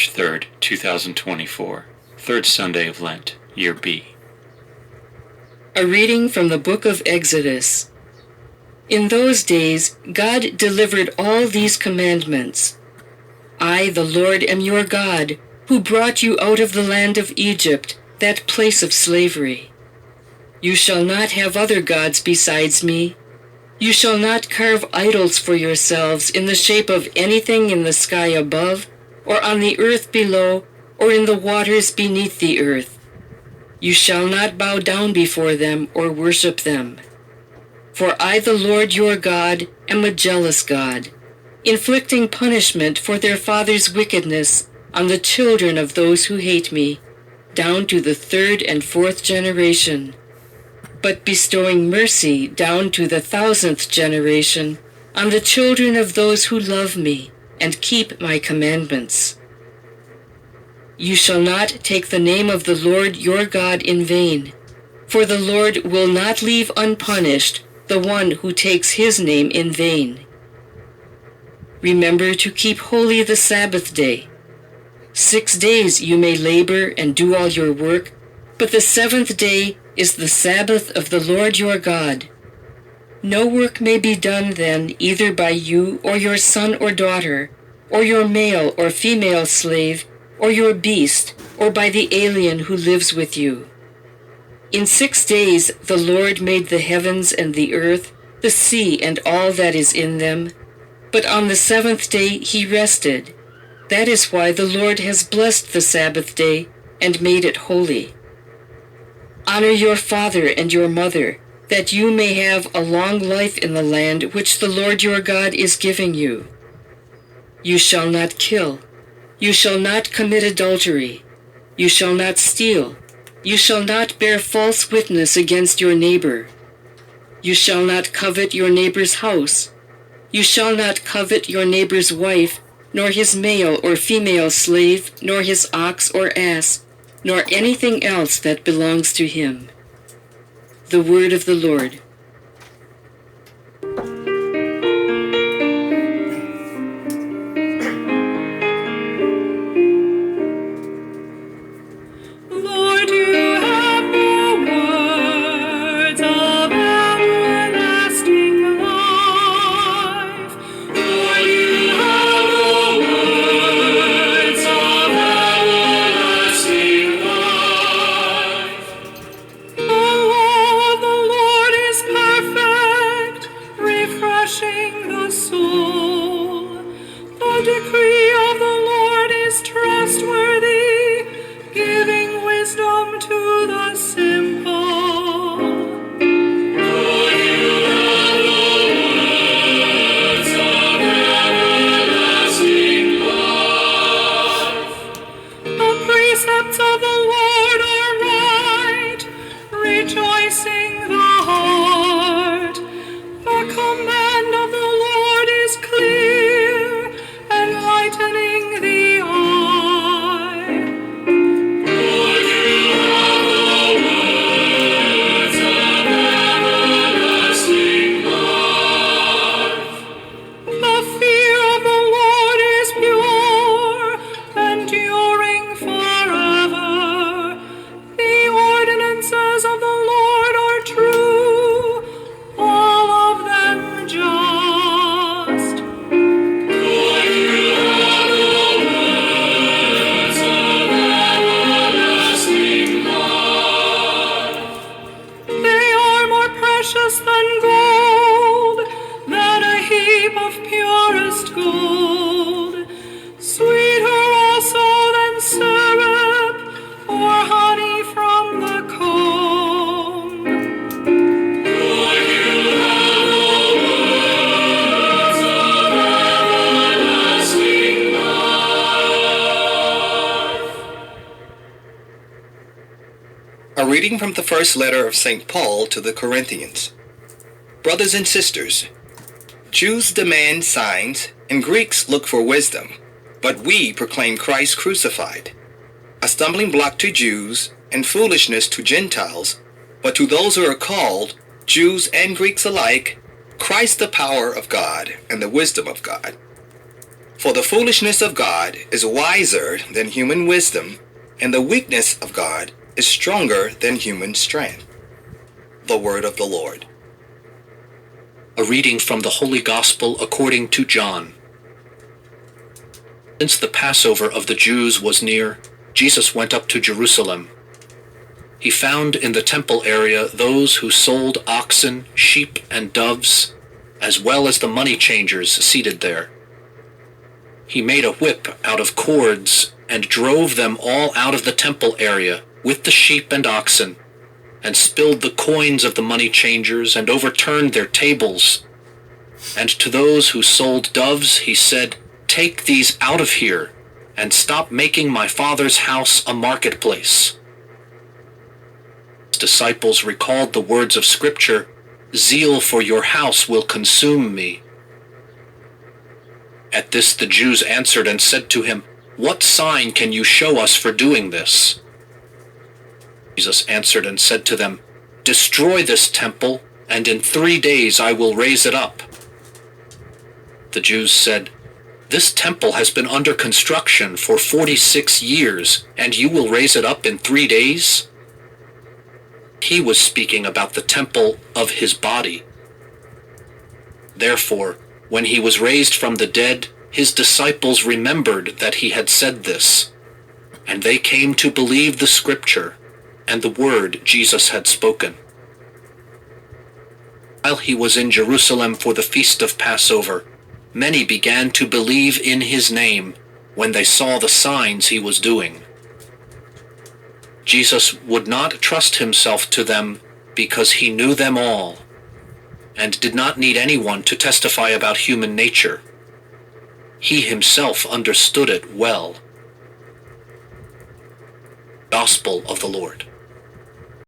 March 3rd, 2024, third Sunday of Lent, Year B. A reading from the book of Exodus. In those days, God delivered all these commandments. I, the Lord, am your God, who brought you out of the land of Egypt, that place of slavery. You shall not have other gods besides me. You shall not carve idols for yourselves in the shape of anything in the sky above, or on the earth below, or in the waters beneath the earth. You shall not bow down before them or worship them. For I, the Lord your God, am a jealous God, inflicting punishment for their fathers' wickedness on the children of those who hate me, down to the third and fourth generation, but bestowing mercy down to the 1,000th generation on the children of those who love me and keep my commandments. You shall not take the name of the Lord your God in vain, for the Lord will not leave unpunished the one who takes his name in vain. Remember to keep holy the Sabbath day. 6 days you may labor and do all your work, but the 7th day is the Sabbath of the Lord your God. No work may be done then either by you or your son or daughter, or your male or female slave, or your beast, or by the alien who lives with you. In 6 days the Lord made the heavens and the earth, the sea and all that is in them, but on the 7th day he rested. That is why the Lord has blessed the Sabbath day and made it holy. Honor your father and your mother, that you may have a long life in the land which the Lord your God is giving you. You shall not kill. You shall not commit adultery. You shall not steal. You shall not bear false witness against your neighbor. You shall not covet your neighbor's house. You shall not covet your neighbor's wife, nor his male or female slave, nor his ox or ass, nor anything else that belongs to him. The word of the Lord. Lord, you have the words of everlasting life. Lord, you have the words of everlasting life. The law of the Lord is perfect, refreshing the soul. The decree of the Lord is trustworthy, giving wisdom to the simple. Lord, you have the words of everlasting life. The precepts of the Lord are right, rejoicing the heart. The command of the Lord is clear, enlightening the eye. Lord, you have the words of everlasting life. The fear of the Lord is pure, enduring forever. The ordinances of the Lord are true, all of them just. Lord, you have the words of everlasting life. They are more precious than gold, than a heap of purest gold. Sweeter also than syrup, or honey from the comb. Lord, you have the words of everlasting life. A reading from the first letter of St. Paul to the Corinthians. Brothers and sisters, Jews demand signs and Greeks look for wisdom, but we proclaim Christ crucified, a stumbling block to Jews and foolishness to Gentiles, but to those who are called, Jews and Greeks alike, Christ the power of God and the wisdom of God. For the foolishness of God is wiser than human wisdom, and the weakness of God is stronger than human strength. The word of the Lord. A reading from the Holy Gospel according to John. Since the Passover of the Jews was near, Jesus went up to Jerusalem. He found in the temple area those who sold oxen, sheep, and doves, as well as the money changers seated there. He made a whip out of cords and drove them all out of the temple area with the sheep and oxen, and spilled the coins of the money changers and overturned their tables. And to those who sold doves he said, "Take these out of here, and stop making my Father's house a marketplace." His disciples recalled the words of Scripture, "Zeal for your house will consume me." At this the Jews answered and said to him, "What sign can you show us for doing this?" Jesus answered and said to them, "Destroy this temple, and in 3 days I will raise it up." The Jews said, "This temple has been under construction for 46 years, and you will raise it up in 3 days?" He was speaking about the temple of his body. Therefore, when he was raised from the dead, his disciples remembered that he had said this, and they came to believe the Scripture and the word Jesus had spoken. While he was in Jerusalem for the feast of Passover, many began to believe in his name when they saw the signs he was doing. Jesus would not trust himself to them because he knew them all, and did not need anyone to testify about human nature. He himself understood it well. Gospel of the Lord.